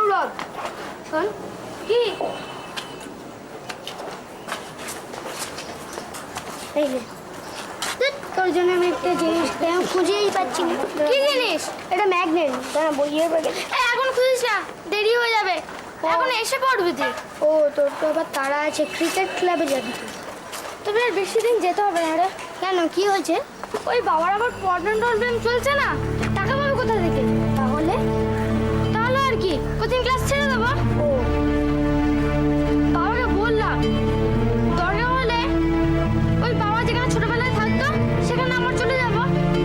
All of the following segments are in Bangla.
ব্লগ শোন কি এই যে তোর জন্য আমি একটা জিনিস খুঁজেই পাচ্ছি না। কি জিনিস? এটা ম্যাগনেট। দাঁড়া বইয়ের ব্যাগে। এখন খুঁজিস না, দেরি হয়ে যাবে। এখন এসে পড়বি তুই। ও তোর তো আবার তারা আছে, ক্রিকেট ক্লাবে যাবি। তবে আর বেশি দিন যেতে হবে না রে। কেন, কি হয়েছে? ওই বাবার আবার প্রবলেম চলছে না, টাকা পাবে কোথা থেকে? তাহলে তাহলে আর কি, কোচিং ক্লাস ছেড়ে দেবো। ও বাবাকে বললাম দরকার হলে ওই বাবা যেখানে ছোটবেলায় থাকতো সেখানে আমার চলে যাবো।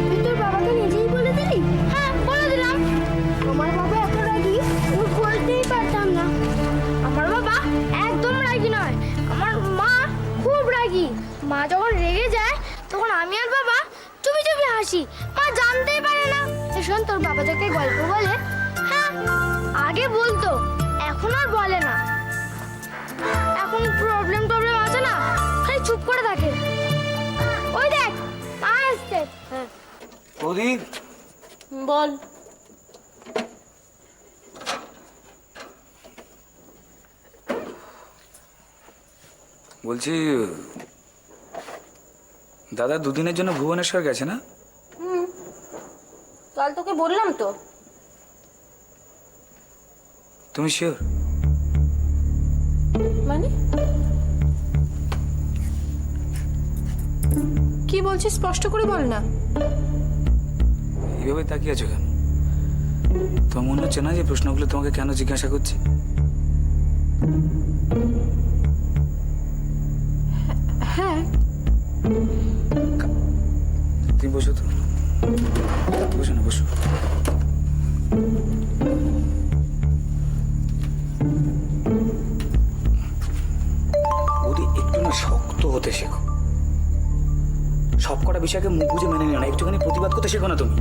তুই তোর বাবাকে নিজেই বলে দিলি? হ্যাঁ বলে দিলাম। আমার বাবা এত রাগি, আমি বলতেই পারতাম না। আমার বাবা একদম রাগি নয়, আমার মা খুব রাগি। মা যখন রেগে যায় তখন আমি আর বাবা চুপি চুপি হাসি, মা জানতেই পারে না। শোন, তোর বাবা তোকে গল্প বলে? হ্যাঁ আগে বলতো, এখন আর বলে না। এখন প্রবলেম আছে না, খালি চুপ করে থাকে। ওই দেখ মা আসছে। হ্যাঁ বৌদি বল। বলছি দাদা দুদিনের জন্য ভুবনেশ্বর গেছে না? কাল তোকে বললাম তো। তুমি শিওর? মানে কি বলছিস স্পষ্ট করে বল না। এইভাবে তাকিয়ে আছো কেন? তোমার মনে হচ্ছে না যে প্রশ্নগুলো তোমাকে কেন জিজ্ঞাসা করছি? হ্যাঁ তুমি বসো তো, বসো না, বসো। বৌদি একটু না শক্ত হতে শেখো। সব কটা বিষয়কে মুখ বুঝে মেনে নিও না, একটুখানি প্রতিবাদ করতে শেখো না তুমি।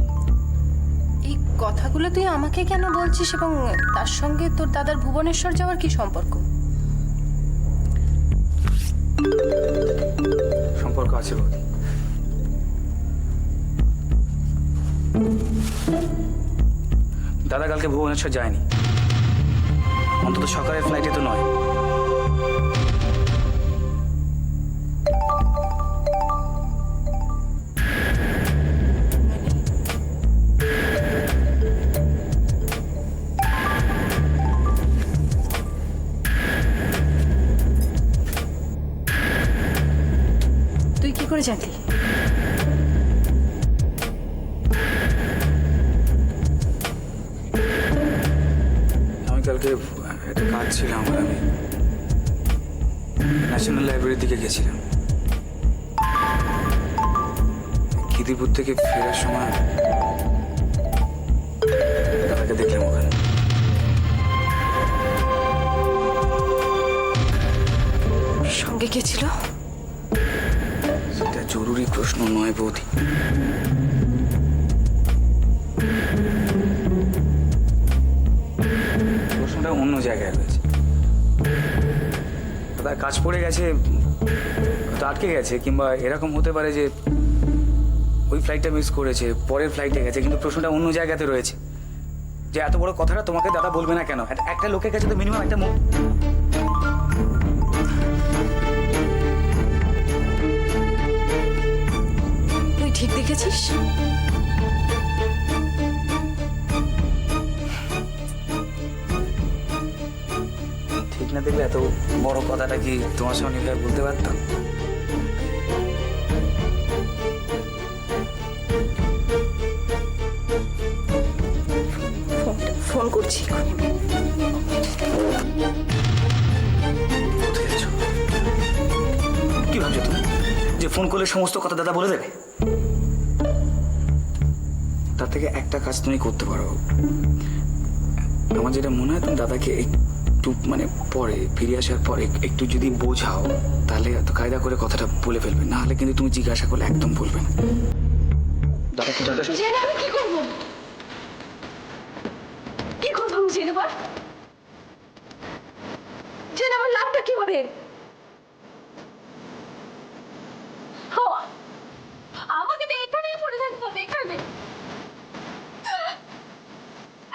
এই কথাগুলো তুই আমাকে কেন বলছিস এবং তার সঙ্গে তোর দাদার ভুবনেশ্বর যাওয়ার কি সম্পর্ক? সম্পর্ক আছে বৌদি। দাদা কালকে ভুবনেশ্বর যায়নি, অন্তত সকালের ফ্লাইটে তো নয়। তুই কি করে জানলি? আমি কালকে একটা কাজ ছিল আমার, আমি ন্যাশনাল লাইব্রেরির দিকে গেছিলাম। খিদিরপুর থেকে ফেরার সময় দাদাকে দেখলাম ওখানে। সঙ্গে কে ছিল? সেটা জরুরি প্রশ্ন নয় বৌদি। প্রশ্নটা অন্য জায়গায় রয়েছে। দাদার কাজ পড়ে গেছে, তো আটকে গেছে, কিংবা এরকম হতে পারে যে ওই ফ্লাইটটা মিস করেছে, পরের ফ্লাইটে গেছে, কিন্তু প্রশ্নটা অন্য জায়গাতে রয়েছে। যে এত বড় কথাটা তোমাকে দাদা বলবে না কেন? একটা লোকের কাছে তো মিনিমাম একটা তুই ঠিক দেখেছিস? ঠিক না দেখলে এত বড় কথাটা কি তোমার সঙ্গে বলতে পারতাম? ফোন করছি। কি ভাবছো তুমি যে ফোন করলে সমস্ত কথা দাদা বলে দেবে? তার থেকে একটা কাজ তুমি করতে পারো। আমার যেটা মনে হয়, তুমি দাদাকে একটু মানে পরে ফিরে আসার পরে একটু যদি বোঝাও, তাহলে এত কায়দা করে কথাটা বলে ফেলবে। না হলে কিন্তু তুমি জিজ্ঞাসা করলে একদম বলবে না। জেনে আমি কি করবো? কি করবো আমি জেনে? জেনে আমার লাভটা কি হবে? আমাকে তো এখানেই পড়ে থাকতে হবে, এখানে।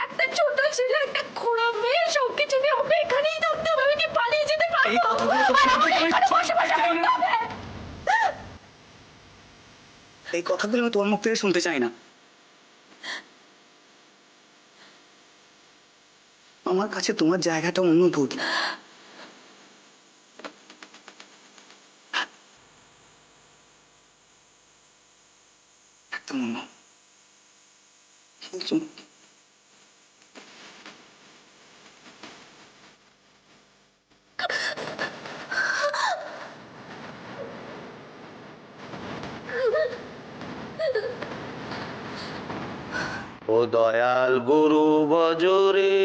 একটা ছোট ছেলে, একটা খোড়া মেয়ে, সব এই কথাগুলো আমি তোমার মুখ থেকে শুনতে চাই না। আমার কাছে তোমার জায়গাটা অনুভূত। একদম অন্য। কিন্তু ও দয়াল গুরু বজরে,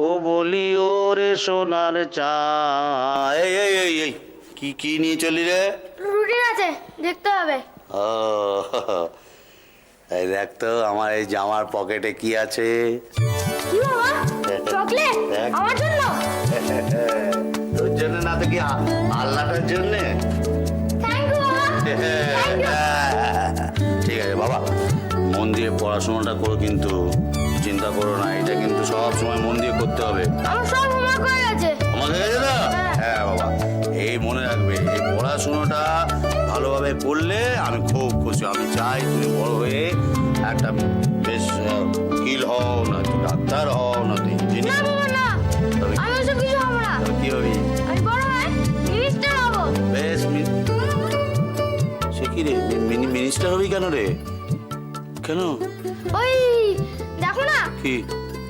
ও বলি ওরে সোনার চা। এই এই এই এই কি কি নিয়ে চলি রে? রুটিন আছে, দেখতে হবে। ও এই দেখ তো আমার এই জামার পকেটে কি আছে। কি বাবা? চকলেট দেখ। আমার জন্য? তোর জন্য না তো কি আল্লাহটার জন্যে? থ্যাংক ইউ বাবা, থ্যাংক ইউ। ঠিক আছে বাবা, মন দিয়ে পড়াশোনাটা করো, কিন্তু চিন্তা করো না, এটা কিন্তু সব সময় মন দিয়ে করতে হবে। আমার সব হোমওয়ার্ক হয়ে গেছে। আমাকে গেছে না? হ্যাঁ বাবা, এই মনে রাখবে, এই পড়াশোনাটা ভালোভাবে করলে আমি খুব খুশি। আমি চাই তুমি বড় হয়ে একটা বেশ উকিল হও, না তো ডাক্তার হও, না তো না ইঞ্জিনিয়ার। বাবা না, আমি ওসব কিছু হবো না। কি হবি? আমি বড় হয়ে মিনিস্টার হবো। বেশ সে কি রে, মিনিস্টার হবি কেন রে? কেন? ওই দেখো না, কি?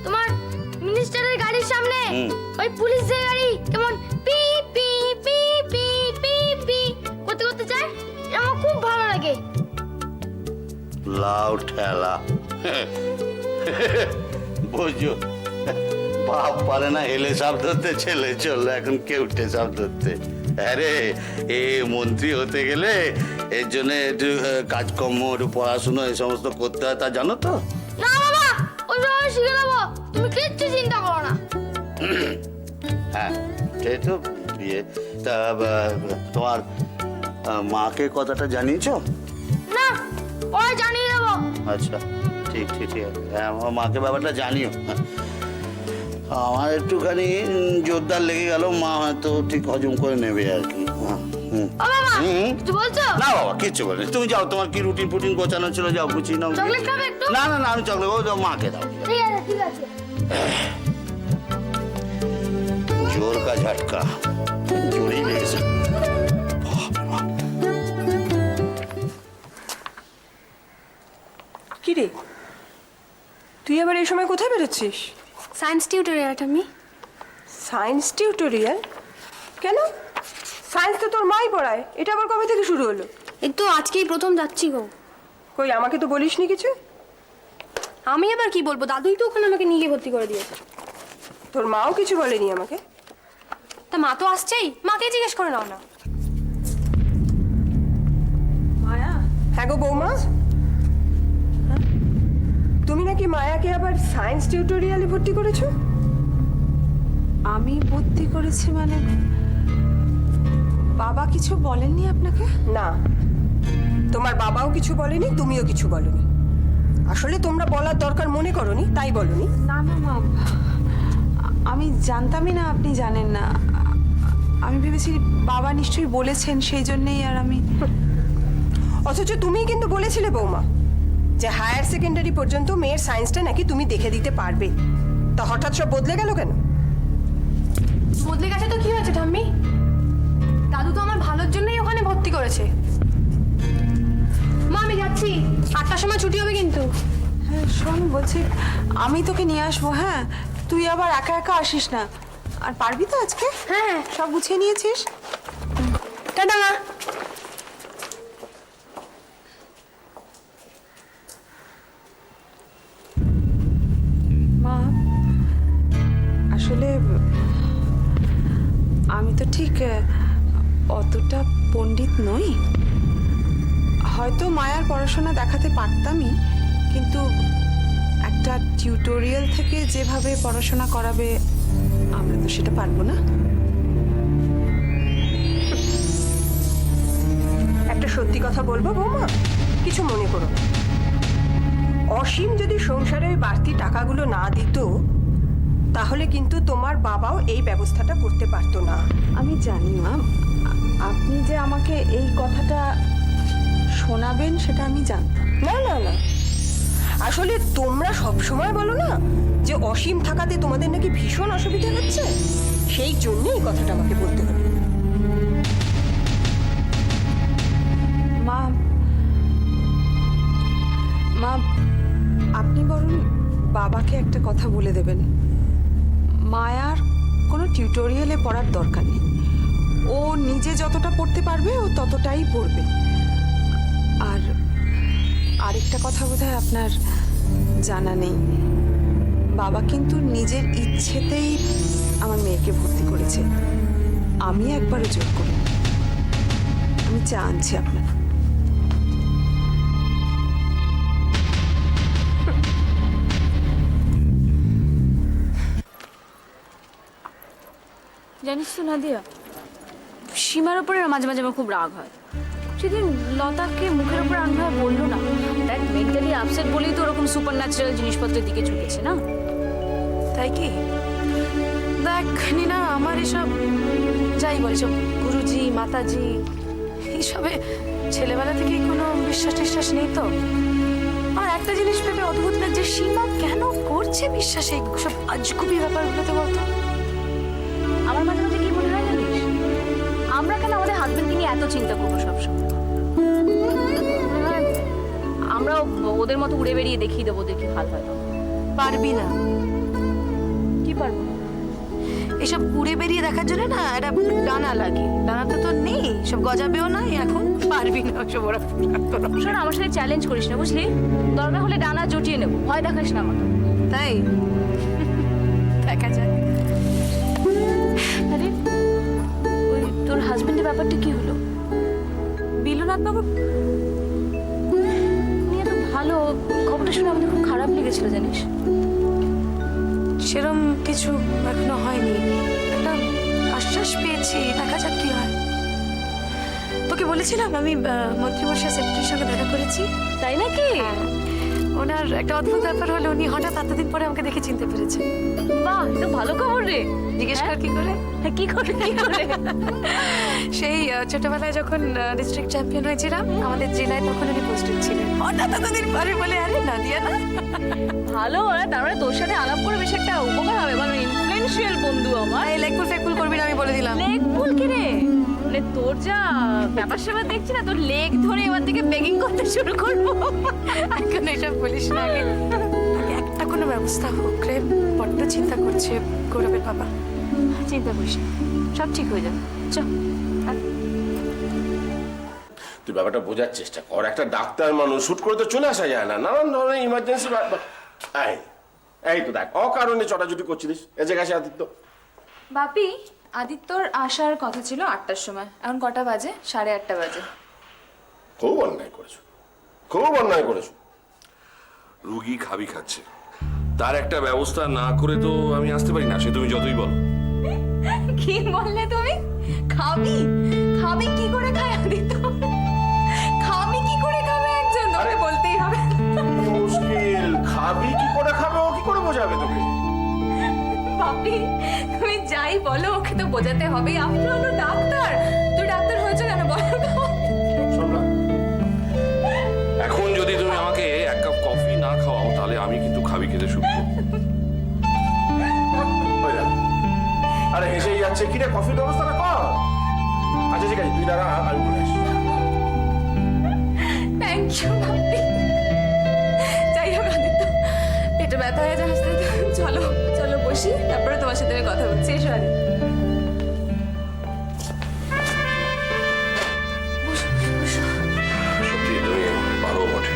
তোমার মিনিস্টারের গাড়ির সামনে হুম। ওই পুলিশের গাড়ি কেমন P P P P P P করতে করতে যায়, আমার খুব ভালো লাগে। লাউ ঠেলা বুঝো, বাপ পারে না হেলে সাপ ধরতে, ছেলে চললো এখন কেউটে সাপ ধরতে। আরে এ মন্ত্রী হতে গেলে এর জন্য একটু কাজকর্ম, একটু পড়াশুনো এই সমস্ত করতে হয়, তা জানো তো? না বাবা, ওই সব শিখে নেবো, তুমি কিচ্ছু চিন্তা করো না। হ্যাঁ সেই তো বিয়ে। তা তোমার মাকে কথাটা জানিয়েছো? না, ওরা জানিয়ে দেবো। আচ্ছা ঠিক ঠিক ঠিক আছে, হ্যাঁ আমার মাকে ব্যাপারটা জানিও। আমার একটুখানি জোরদার লেগে গেল, মা হয়তো ঠিক হজম করে নেবে আর কি। হুম। ও বাবা, হুম। কিছু বলছো? না বাবা কিচ্ছু বলে, তুমি যাও, তোমার কি রুটিন ফুটিন গোছানো ছিল, যাও গুছিয়ে নাও। চকলেট খাবে একটু? না না না, আমি চকলেট, ও যাও মাকে দাও। ঠিক আছে ঠিক আছে। জোর কা ঝটকা, জোরেই লেগেছে। কি রে, তুই আবার এই সময় কোথায় বেরোচ্ছিস? সায়েন্স টিউটোরিয়াল আমি। Science tutorial? কেন? সায়েন্স তো তোর মাই পড়ায়, এটা আবার কবে থেকে শুরু হলো? এই তো আজকেই প্রথম যাচ্ছি গো। কই আমাকে তো বলিসনি কিছু। আমি আবার কি বলবো, দাদুই তো ওখানে আমাকে নিয়ে গিয়ে ভর্তি করে দিয়েছে। তোর মাও কিছু বলেনি আমাকে? তা মা তো আসছেই, মাকে জিজ্ঞেস করে নাও না। মায়া? হ্যাঁ গো বৌমা, তুমি নাকি মায়াকে আবার সায়েন্স টিউটোরিয়ালে ভর্তি করেছো? আমি ভর্তি করেছি মানে? বাবা কিছু বলেননি আপনাকে? না, তোমার বাবাও কিছু বলেনি, তুমিও কিছু বলনি। আসলে তোমরা বলার দরকার মনে করনি, তাই বলনি। না না মা, আমি জানতামই না আপনি জানেন না। আমি ভেবেছি বাবা নিশ্চয়ই বলেছেন, সেই জন্যই আর আমি। অথচ তুমিই কিন্তু বলেছিলে বৌমা যে হায়ার সেকেন্ডারি পর্যন্ত মেয়ের সায়েন্সটা নাকি তুমি দেখে দিতে পারবে। তা হঠাৎ সব বদলে গেল কেন? বদলে গেছে তো কি হয়েছে ঠাম্মি, দাদু তো আমার ভালোর জন্যই ওখানে ভর্তি করেছে। মা আমি যাচ্ছি, 8টার সময় ছুটি হবে কিন্তু। হ্যাঁ শোন, বলছি আমি তোকে নিয়ে আসবো। হ্যাঁ তুই আবার একা একা আসিস না। আর পারবি তো আজকে? হ্যাঁ হ্যাঁ, সব গুছিয়ে নিয়েছিস? টাটা মা। মা আসলে আমি তো ঠিক অতটা পণ্ডিত নই। হয়তো মায়ার পড়াশোনা দেখাতে পারতামই, কিন্তু একটা টিউটোরিয়াল থেকে যেভাবে পড়াশোনা করাবে আমরা তো সেটা পারবো না। একটা সত্যি কথা বলবো বৌমা, কিছু মনে করো না। অসীম যদি সংসারে ওই বাড়তি টাকাগুলো না দিত, তাহলে কিন্তু তোমার বাবাও এই ব্যবস্থাটা করতে পারতো না। আমি জানি মা, আপনি যে আমাকে এই কথাটা শোনাবেন সেটা আমি জানতাম। না না না, আসলে তোমরা সব সময় বলো না যে অসীম থাকাতে তোমাদের নাকি ভীষণ অসুবিধা হচ্ছে, সেই জন্যই এই কথাটা আমাকে বলতে হলো। মা মা আপনি বরং বাবাকে একটা কথা বলে দেবেন, মায়ার কোনো টিউটোরিয়ালে পড়ার দরকার নেই। ও নিজে যতটা পড়তে পারবে ও ততটাই পড়বে। আর আরেকটা কথা বোধহয় আপনার জানা নেই, বাবা কিন্তু নিজের ইচ্ছেতেই আমার মেয়েকে ভর্তি করেছে, আমি একবারও জোর করি। আমি চা আনছি আপনার। জানিস তো নাদিয়া, সীমার ওপরে মাঝে মাঝে আমার খুব রাগ হয়। সেদিন লতাকে মুখের ওপর আনভাবে বললো না, দেখ মেন্টালি আপসেট বলেই তো ওরকম সুপার ন্যাচারাল জিনিসপত্রের দিকে ঝুঁকেছে না। তাই কি? দেখ নিনা, আমার এসব যাই বলি, সব গুরুজি মাতাজি এইসবে ছেলেবেলা থেকেই কোনো বিশ্বাস টিশ্বাস নেই তো। আমার একটা জিনিস ভেবে অদ্ভুত লাগছে, সীমা কেন করছে বিশ্বাস এই সব আজগুবি ব্যাপারগুলোতে বলতো? আমার মাঝে মাঝে কি মনে হয় জানিস, আমরা কেন আমাদের হাজবেন্ডকে নিয়ে এত চিন্তা করবো সবসময়? আমরাও ওদের মতো উড়ে বেরিয়ে দেখিয়ে দেবো ওদের কি হাল হয়। পারবি না, কি পারবো? এসব উড়ে বেরিয়ে দেখার জন্য না একটা ডানা লাগে, ডানাটা তো নেই, সব গজাবেও না এখন, পারবি না ওসব ওরা। শোন, আমার সাথে চ্যালেঞ্জ করিস না বুঝলি, দরকার হলে ডানা জটিয়ে নেবো, ভয় দেখাস না আমাকে। তাই দেখা যাক। আরে ওই তোর হাজবেন্ডের ব্যাপারটা কি হলো? বিলুনাথ বাবু উনি এত ভালো, খবরটা শুনে আমাদের খুব খারাপ লেগেছিল জানিস। সেরম কিছু এখনো হয়নি, একটা আশ্বাস পেয়েছি, দেখা যাক কি হয়। তোকে বলেছিলাম আমি মন্ত্রীমশাই সেক্রেটারির সঙ্গে দেখা করেছি। তাই নাকি? ওনার একটা অদ্ভুত ব্যাপার হলো, উনি হঠাৎ এতদিন পরে আমাকে দেখে চিনতে পেরেছেন। বাহ, তো ভালো খবর রে। জিজ্ঞেস কর কি করে? হ্যাঁ, কি করে কি করে? সেই ছোটবেলায় যখন ডিস্ট্রিক্ট চ্যাম্পিয়ন হয়েছিলাম আমাদের জেলায়, তখন উনি পোস্টেড ছিলেন। হঠাৎ এতদিন পরে বলে, আরে নাদিয়া না। ভালো, তার মানে তোর সাথে আলাপ করে বেশ একটা উপকার হবে, মানে ইনফ্লুয়েন্সিয়াল বন্ধু আমার। এই লেগপুল ফেকপুল করবি না, আমি বলে দিলাম। লেগ পুল কি রে? মানে তোর যা ব্যাপার স্যাপার দেখছি না, তোর লেগ ধরে এবার থেকে বেগিং করতে শুরু করবো। এখন এসব বলিস না, আগে আগে একটা কোনো ব্যবস্থা হোক রে। বড্ড চিন্তা করছে গৌরবের বাবা। চিন্তা করিস না, সব ঠিক হয়ে যাবে। চ তুই ব্যাপারটা বোঝার চেষ্টা কর, একটা ডাক্তার মানুষ হুট করে তো চলে আসা যায় না, নানান ধরনের ইমার্জেন্সি। এই তো দেখ, অকারণে চটাচটি করছিলিস, এ জায়গায় আসে আদিত্য। বাপি, আদিত্যর আসার কথা ছিল 8টার সময়, এখন কটা বাজে? 8:30 বাজে। খুব অন্যায় করেছো, খুব অন্যায় করেছো। রুগী খাবি খাচ্ছে, তার একটা ব্যবস্থা না করে তো আমি আসতে পারি না, সে তুমি যতই বলো। কি বললে তুমি? খাবি? খাবি কি করে খায় আদিত্য? খাবি কি করে খাবে একজন? তোমাকে বলতেই হবে। মুশকিল, খাবি কি করে খাবে, ও কি করে বোঝাবে তোকে? বাপি, তুমি যাই বলো ওকে তো বোঝাতে হবে। আমি হলো ডাক্তার, তুই ডাক্তার হয়েছো কেন বলো? শোন না, এখন যদি তুমি আমাকে এক কাপ কফি না খাওয়াও তাহলে আমি কিন্তু খাবি খেতে শুরু করবো। হয়ে যাবে। আরে হেসেই যাচ্ছে, কিরে কফির ব্যবস্থাটা কর। আচ্ছা ঠিক আছে, তুই দাঁড়া, আমি বলে আসি। থ্যাংক ইউ বাপি। যাই হোক আদিত্য, পেটে ব্যথা হয়ে যাচ্ছে, চলো চলো বসি, তারপরে তোমার সাথে আমি কথা বলছি। এসো আদিত্য। সত্যি তুমি ভালো বটে।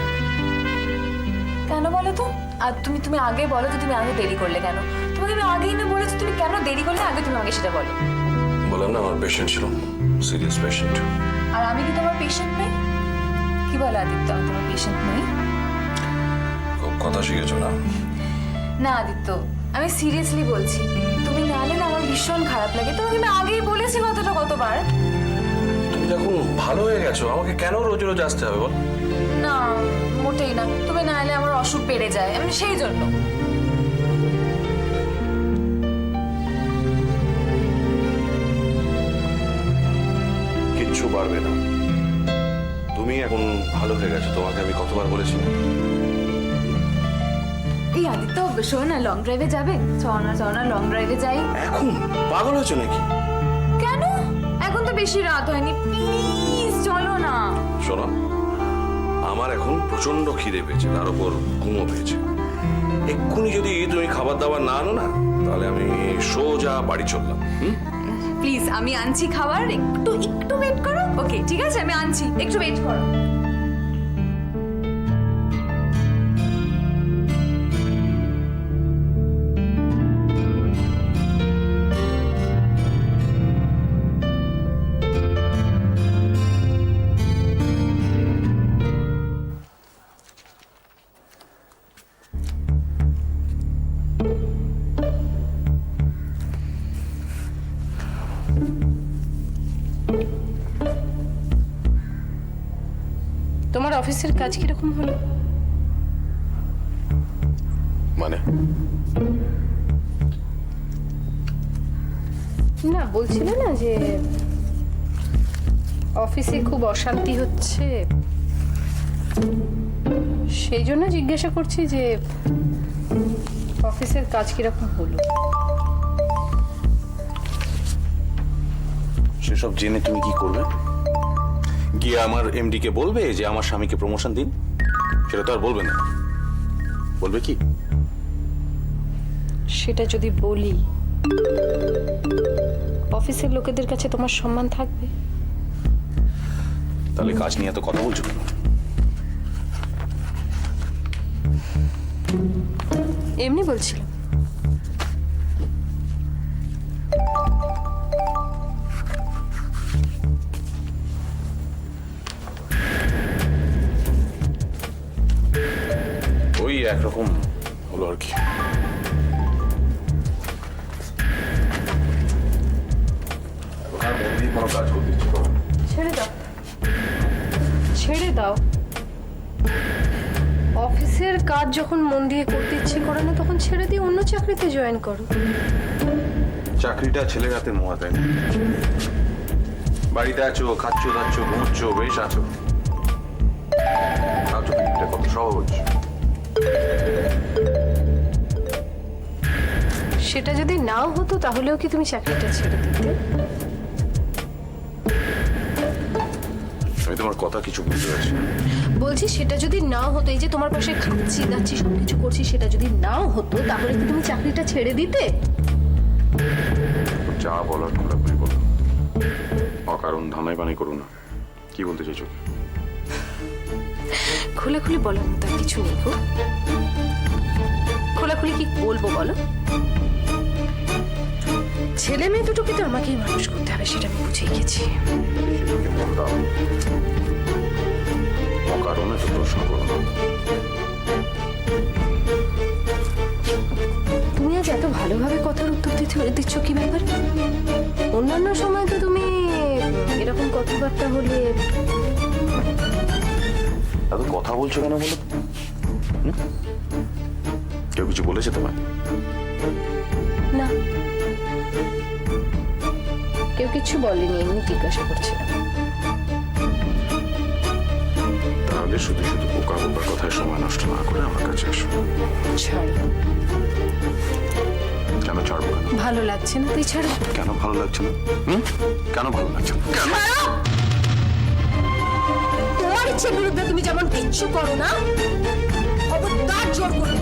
কেন বলো তো? আর তুমি আগে বলো যে তুমি আগে দেরি করলে কেন? তোমাকে আমি আগেই না বলেছি, তুমি কেন দেরি করলে? আগে তুমি আগে সেটা বলো। বললাম না আমার পেশেন্ট ছিল, সিরিয়াস পেশেন্ট। আর আমি কি তোমার পেশেন্ট নই? কি বলো আদিত্য, আমি তোমার পেশেন্ট নই? খুব কথা শিখেছো না? না আদিত্য, আমি সিরিয়াসলি বলছি, তুমি না এলে না আমার ভীষণ খারাপ লাগে। তোমাকে আমি আগেই বলেছি কথাটা কতবার। তুমি যখন ভালো হয়ে গেছো আমাকে কেন রোজ রোজ আসতে হবে বল? না মোটেই না, তুমি না এলে আমার অসুখ বেড়ে যায়, আমি সেই জন্য। কিচ্ছু পারবে না, তুমি তুমি এখন ভালো হয়ে গেছো, তোমাকে আমি কতবার বলেছি না? এই আদিত্য, শোনো না, লং ড্রাইভে যাবে? চনা লং ড্রাইভে যাই। এখন পাগল হয়েছো নাকি? কেন? এখন তো বেশি রাত হয়নি, প্লিজ চলো না। শোনো, আমার এখন প্রচন্ড খিদে পেয়েছে, তার উপর ঘুমও পেয়েছে। এক্ষুনি যদি তুমি খাবার দাবার না আনো না, তাহলে আমি সোজা বাড়ি চললাম। প্লিজ, আমি আনছি খাবার, একটু ওয়েট করো। ওকে, ঠিক আছে, আমি আনছি, একটু ওয়েট করো। তোমার অফিসের কাজ কিরকম হলো? মানে না, বলছিলে না যে অফিসে খুব অশান্তি হচ্ছে, সেই জন্য জিজ্ঞাসা করছি যে অফিসের কাজ কিরকম হলো। সেসব জেনে তুমি কি করবে? গিয়ে আমার এমডি কে বলবে যে আমার স্বামীকে প্রমোশন দিন? সেটা তো আর বলবে না। বলবে কি? সেটা যদি বলি, অফিসের লোকেদের কাছে তোমার সম্মান থাকবে? তাহলে কাজ নিয়ে তো কথা বলছো কেন? এমনি বলছিলাম। ওই একরকম হলো আর কি। আর মন দিয়ে কোনো কাজ করতে ইচ্ছে করো? ছেড়ে দাও, ছেড়ে দাও। অফিসের কাজ যখন মন দিয়ে করতে ইচ্ছে করে না, তখন ছেড়ে দিয়ে অন্য চাকরিতে জয়েন করো। চাকরিটা ছেলের হাতে মোয়া, তাই না? বাড়িতে আছো, খাচ্ছ দাচ্ছ, ঘুমোচ্ছ, বেশ আছো। আছো পৃথিবীটা কত সহজ। সেটা যদি নাও হতো, তাহলেও কি তুমি চাকরিটা ছেড়ে দিতে? আমি তোমার কথা কিছু বুঝতে পারছি না। বলছি, সেটা যদি নাও হতো, এই যে তোমার পাশে খাচ্ছি দাচ্ছি সবকিছু করছি, সেটা যদি নাও হতো, তাহলে কি তুমি চাকরিটা ছেড়ে দিতে? যা বলার খোলাখুলি বলো, অকারণ ধানাই পানি করো না। কি বলতে চাইছো? খোলাখুলি বলার মতো আর কিছু নেই গো। খোলাখুলি কি বলবো বলো? ছেলে মেয়ে দুটোকে তো আমাকেই মানুষ করতে হবে, সেটা আমি বুঝে গেছি। সেদিকে মন দাও, অকারণে তো প্রশ্ন করো না। তুমি আজ এত ভালোভাবে কথার উত্তর দিচ্ছ, কি ব্যাপার? অন্যান্য সময় তো তুমি এরকম কথাবার্তা হলে। এত কথা বলছো কেন বলো? কেউ কিছু বলেছে তোমায়? না, কেউ কিছু বলেনি, এমনি জিজ্ঞাসা করছিলাম। তাহলে শুধু শুধু বোকা বোকা কথায় সময় নষ্ট না করে আমার কাছে এসো। ছাড়ো। কেন ছাড়বো? কেন ভালো লাগছে না তাই ছাড়ো। কেন ভালো লাগছে না? কেন ভালো লাগছে না? কেন? তোমার ইচ্ছের বিরুদ্ধে তুমি যেমন কিচ্ছু করো না, অবদার জোর করতে